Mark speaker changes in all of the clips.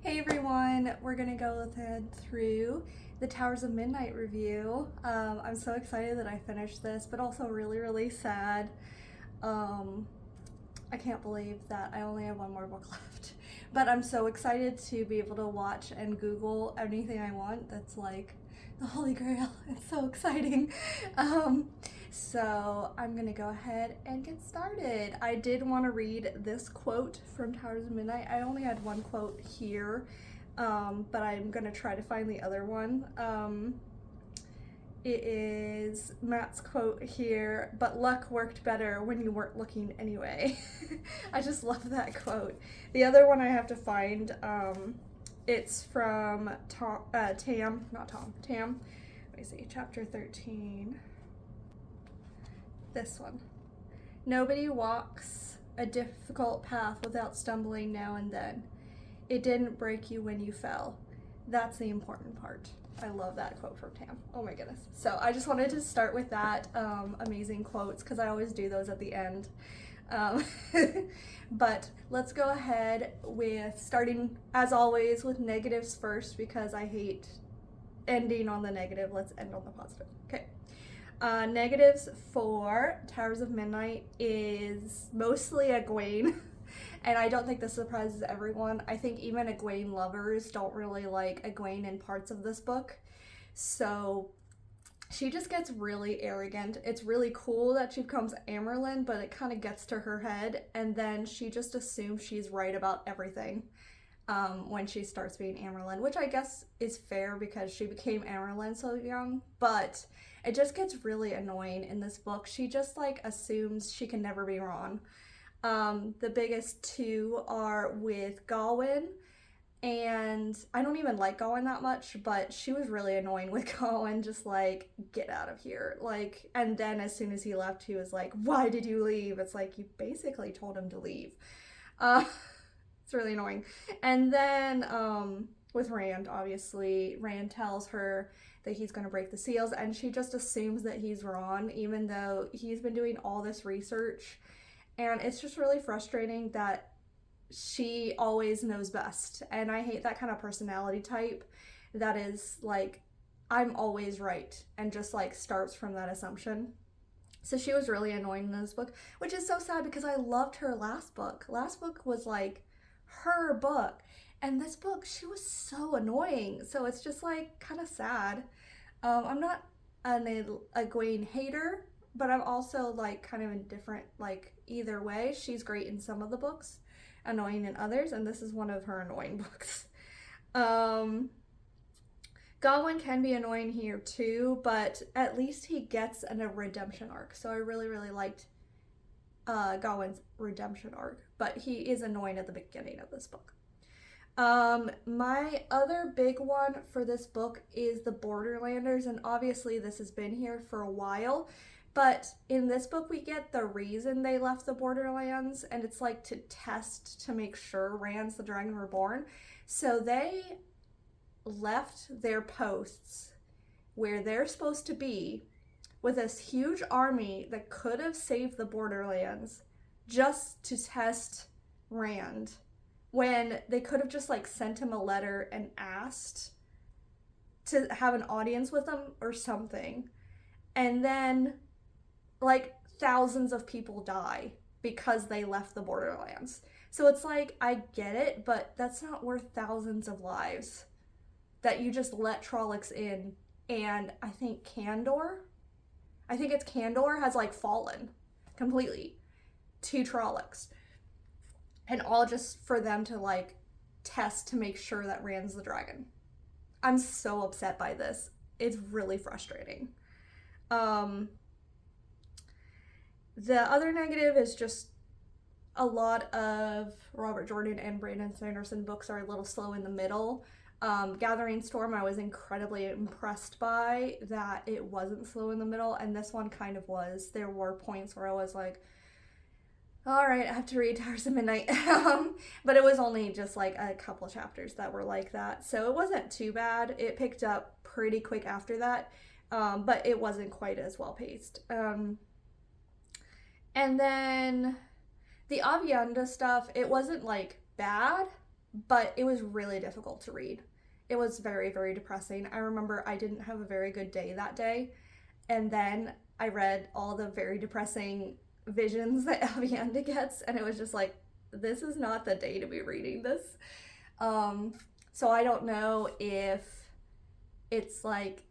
Speaker 1: Hey everyone, we're gonna go through the Towers of Midnight review. I'm so excited that I finished this, but also really, really sad. Um, I can't believe that I only have one more book left. But I'm so excited to be able to watch and Google anything I want. That's like the Holy Grail. It's so exciting. Um, so I'm gonna go ahead and get started. I did want to read this quote from Towers of Midnight. I only had one quote here, but I'm gonna try to find the other one. It is Matt's quote here, but luck worked better when you weren't looking anyway. I just love that quote. The other one I have to find, it's from Tam. Let me see, chapter 13. This one. Nobody walks a difficult path without stumbling now and then. It didn't break you when you fell. That's the important part. I love that quote from Tam. Oh my goodness. So I just wanted to start with that amazing quotes because I always do those at the end. But let's go ahead with starting, as always, with negatives first because I hate ending on the negative. Let's end on the positive. Okay. Negatives for Towers of Midnight is mostly Egwene. And I don't think this surprises everyone. I think even Egwene lovers don't really like Egwene in parts of this book. So she just gets really arrogant. It's really cool that she becomes Amerlin, but it kind of gets to her head. And then she just assumes she's right about everything when she starts being Amerlin, which I guess is fair because she became Amerlin so young. But it just gets really annoying in this book. She just like assumes she can never be wrong. The biggest two are with Gawain, and I don't even like Gawain that much, but she was really annoying with Gawain, just like, get out of here. Like, and then as soon as he left, he was like, why did you leave? It's like, you basically told him to leave. It's really annoying. And then, with Rand, obviously, Rand tells her that he's going to break the seals, and she just assumes that he's wrong, even though he's been doing all this research. And it's just really frustrating that she always knows best. And I hate that kind of personality type that is like, I'm always right, and just like starts from that assumption. So she was really annoying in this book, which is so sad because I loved her last book. Last book was like her book. And this book, she was so annoying. So it's just like kind of sad. I'm not an Egwene hater, but I'm also like kind of indifferent like either way. She's great in some of the books, annoying in others, and this is one of her annoying books. Gawain can be annoying here too, but at least he gets a redemption arc. So I really, really liked Gawain's redemption arc, but he is annoying at the beginning of this book. My other big one for this book is the Borderlanders, and obviously this has been here for a while, but in this book we get the reason they left the Borderlands, and it's like to test to make sure Rand's the Dragon Reborn. So they left their posts where they're supposed to be with this huge army that could have saved the Borderlands just to test Rand, when they could have just like sent him a letter and asked to have an audience with him or something. And then like thousands of people die because they left the Borderlands. So it's like, I get it, but that's not worth thousands of lives that you just let Trollocs in. And I think it's Candor has like fallen completely to Trollocs. And all just for them to like test to make sure that Rand's the dragon. I'm so upset by this. It's really frustrating. The other negative is just a lot of Robert Jordan and Brandon Sanderson books are a little slow in the middle. Gathering Storm, I was incredibly impressed by that it wasn't slow in the middle, and this one kind of was. There were points where I was like, all right, I have to read Towers of Midnight. But it was only just like a couple chapters that were like that. So it wasn't too bad. It picked up pretty quick after that. But it wasn't quite as well paced. And then the Avienda stuff, it wasn't like bad, but it was really difficult to read. It was very, very depressing. I remember I didn't have a very good day that day, and then I read all the very depressing visions that Avienda gets, and it was just like, this is not the day to be reading this. Um, so I don't know if it's like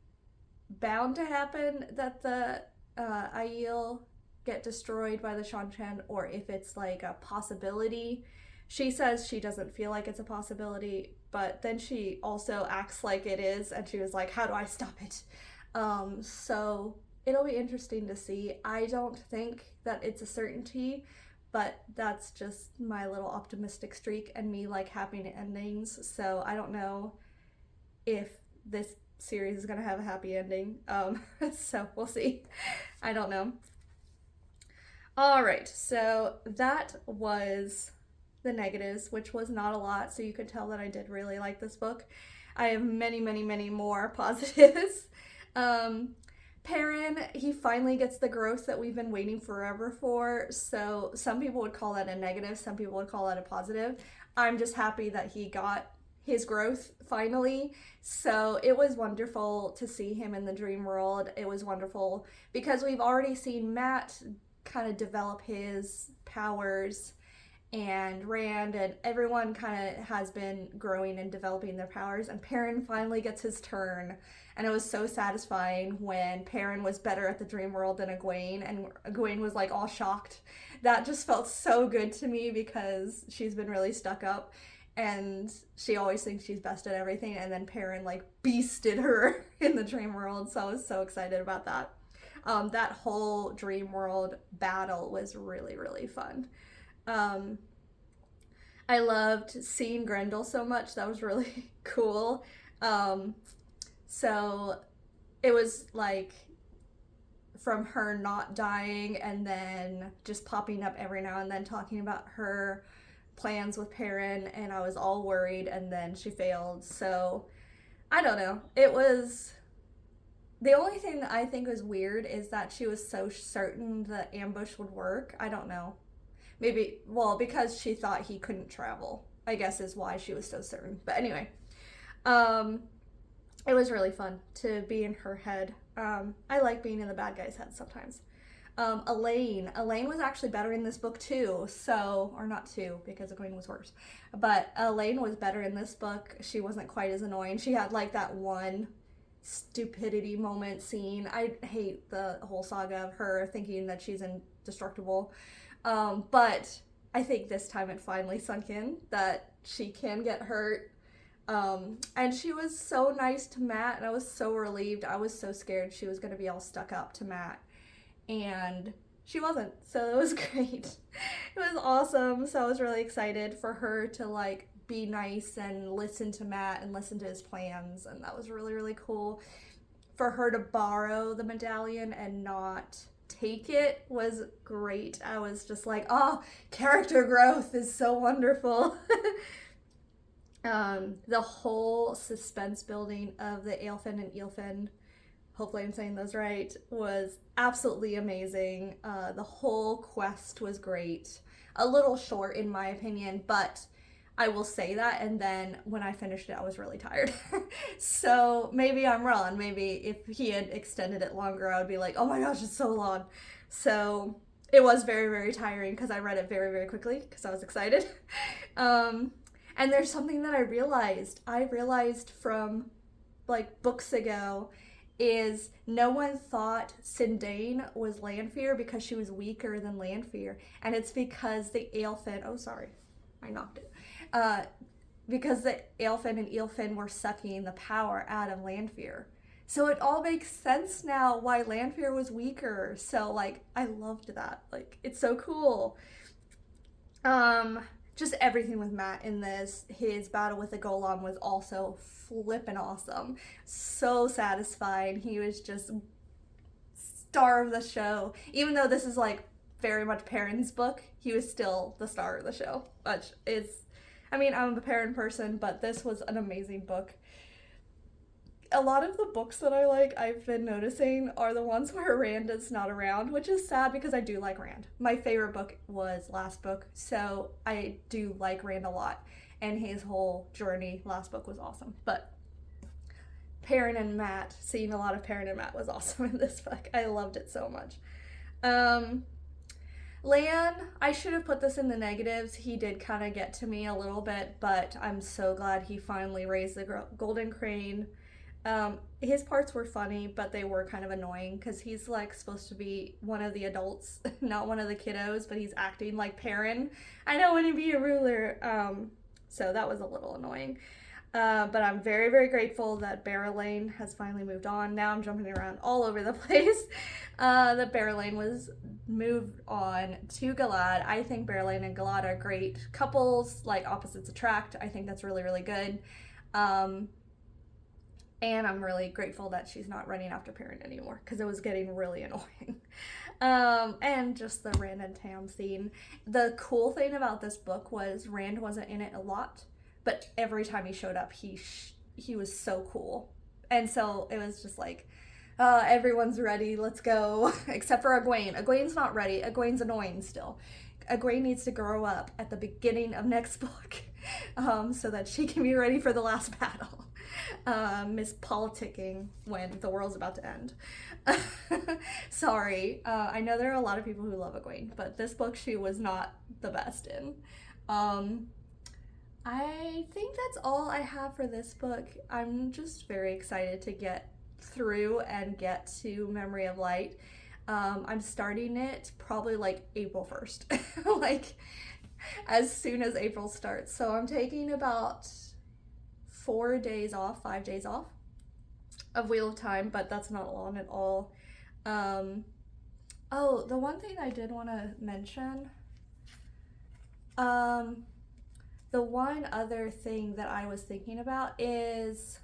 Speaker 1: bound to happen that the Aiel get destroyed by the Shanshan, or if it's like a possibility. She says she doesn't feel like it's a possibility, but then she also acts like it is, and she was like, how do I stop it? So it'll be interesting to see. I don't think that it's a certainty, but that's just my little optimistic streak and me like happy endings. So I don't know if this series is gonna have a happy ending. So we'll see. I don't know. All right, so that was the negatives, which was not a lot, so you could tell that I did really like this book. I have many, many, many more positives. Perrin, he finally gets the growth that we've been waiting forever for. So some people would call that a negative, some people would call that a positive. I'm just happy that he got his growth finally. So it was wonderful to see him in the dream world. It was wonderful because we've already seen Matt kind of develop his powers, and Rand and everyone kind of has been growing and developing their powers, and Perrin finally gets his turn. And it was so satisfying when Perrin was better at the dream world than Egwene, and Egwene was like all shocked. That just felt so good to me because she's been really stuck up and she always thinks she's best at everything, and then Perrin like beasted her in the dream world. So I was so excited about that. That whole dream world battle was really, really fun. I loved seeing Grendel so much. That was really cool. So it was like from her not dying and then just popping up every now and then talking about her plans with Perrin, and I was all worried, and then she failed. So I don't know. It was the only thing that I think was weird is that she was so certain the ambush would work. I don't know. Maybe, well, because she thought he couldn't travel, I guess is why she was so certain. But anyway, it was really fun to be in her head. I like being in the bad guy's head sometimes. Elaine was actually better in this book too, so, or not too, because Egwene was worse, but Elaine was better in this book. She wasn't quite as annoying. She had like that one stupidity moment scene. I hate the whole saga of her thinking that she's indestructible, but I think this time it finally sunk in that she can get hurt. And she was so nice to Matt, and I was so relieved. I was so scared she was going to be all stuck up to Matt, and she wasn't, so it was great. It was awesome. So I was really excited for her to like be nice and listen to Matt and listen to his plans, and that was really, really cool. For her to borrow the medallion and not take it was great. I was just like, oh, character growth is so wonderful. The whole suspense building of the Aelfin and Eilfin, hopefully I'm saying those right, was absolutely amazing. The whole quest was great. A little short in my opinion, but I will say that, and then when I finished it I was really tired. So maybe I'm wrong. Maybe if he had extended it longer I would be like, oh my gosh, it's so long. So it was very, very tiring because I read it very, very quickly because I was excited. And there's something that I realized from like books ago, is no one thought Sindain was Lanfear because she was weaker than Lanfear, and it's because the Aelfin, oh sorry, I knocked it, because the Aelfin and Eilfin were sucking the power out of Lanfear. So it all makes sense now why Lanfear was weaker. So like I loved that. Like it's so cool. Just everything with Matt in this. His battle with the Golem was also flippin' awesome. So satisfied. He was just star of the show. Even though this is like very much Perrin's book, he was still the star of the show. Which is, I mean, I'm a Perrin person, but this was an amazing book. A lot of the books that I like, I've been noticing, are the ones where Rand is not around, which is sad because I do like Rand. My favorite book was last book, so I do like Rand a lot. and his whole journey. Last book was awesome. But Perrin and Matt, seeing a lot of Perrin and Matt was awesome in this book. I loved it so much. Lan, I should have put this in the negatives. He did kind of get to me a little bit, but I'm so glad he finally raised the golden crane. His parts were funny, but they were kind of annoying because he's like supposed to be one of the adults, not one of the kiddos, but he's acting like Perrin. I don't want to be a ruler. So that was a little annoying. But I'm very, very grateful that Barrelane has finally moved on. Now I'm jumping around all over the place. That Barrelane was moved on to Galad. I think Barrelane and Galad are great couples, like opposites attract. I think that's really, really good. And I'm really grateful that she's not running after Perrin anymore because it was getting really annoying. And just the Rand and Tam scene. The cool thing about this book was Rand wasn't in it a lot, but every time he showed up, he was so cool. And so it was just like, everyone's ready, let's go. Except for Egwene. Egwene's not ready. Egwene's annoying still. Egwene needs to grow up at the beginning of next book so that she can be ready for the last battle. Miss politicking when the world's about to end. Sorry. I know there are a lot of people who love Egwene, but this book she was not the best in. I think that's all I have for this book. I'm just very excited to get through and get to Memory of Light. I'm starting it probably like April 1st, like as soon as April starts. So I'm taking about 5 days off of Wheel of Time, but that's not long at all. Oh, the one thing I did want to mention, the one other thing that I was thinking about is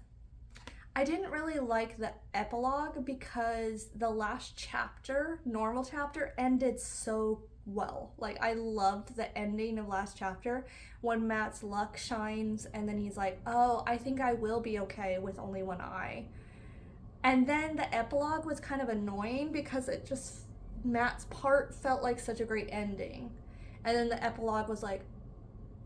Speaker 1: I didn't really like the epilogue because the last chapter, normal chapter, ended so well. Like, I loved the ending of last chapter when Matt's luck shines and then he's like, oh, I think I will be okay with only one eye. And then the epilogue was kind of annoying because it just, Matt's part felt like such a great ending. And then the epilogue was like,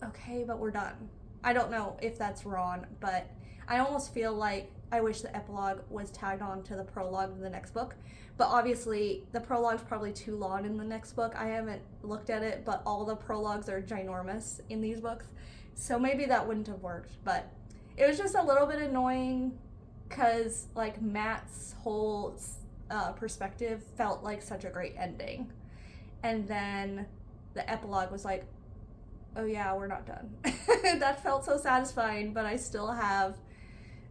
Speaker 1: okay, but we're done. I don't know if that's wrong, but I almost feel like I wish the epilogue was tagged on to the prologue of the next book. But obviously, the prologue's probably too long in the next book. I haven't looked at it, but all the prologues are ginormous in these books. So maybe that wouldn't have worked. But it was just a little bit annoying because, like, Matt's whole perspective felt like such a great ending. And then the epilogue was like, oh yeah, we're not done. That felt so satisfying, but I still have,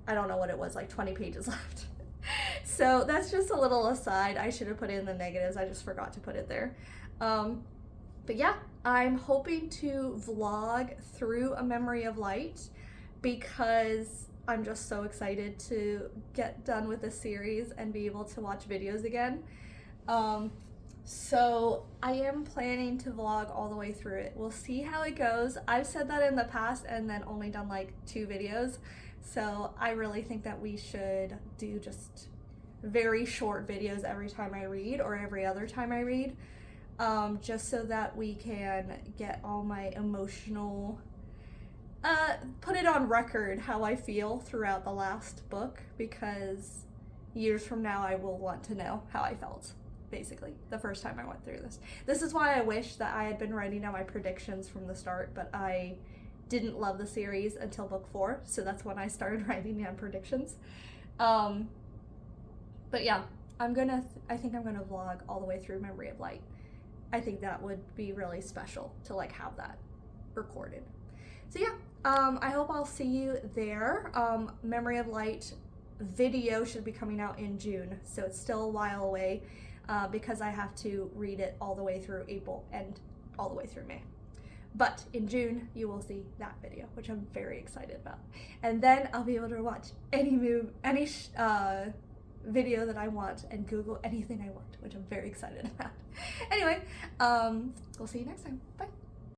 Speaker 1: I don't know what it was, like 20 pages left. So that's just a little aside. I should have put it in the negatives. I just forgot to put it there. But yeah, I'm hoping to vlog through A Memory of Light because I'm just so excited to get done with this series and be able to watch videos again. So I am planning to vlog all the way through it. We'll see how it goes. I've said that in the past and then only done like 2 videos. So I really think that we should do just very short videos every time I read or every other time I read, just so that we can get all my emotional, put it on record how I feel throughout the last book, because years from now I will want to know how I felt, basically, the first time I went through this. This is why I wish that I had been writing down my predictions from the start, but I didn't love the series until book 4, so that's when I started writing down predictions. But yeah, I think I'm gonna vlog all the way through Memory of Light. I think that would be really special to like have that recorded. So yeah, I hope I'll see you there. Memory of Light video should be coming out in June, so it's still a while away because I have to read it all the way through April and all the way through May. But in June, you will see that video, which I'm very excited about. And then I'll be able to watch any video that I want and Google anything I want, which I'm very excited about. Anyway, we'll see you next time. Bye.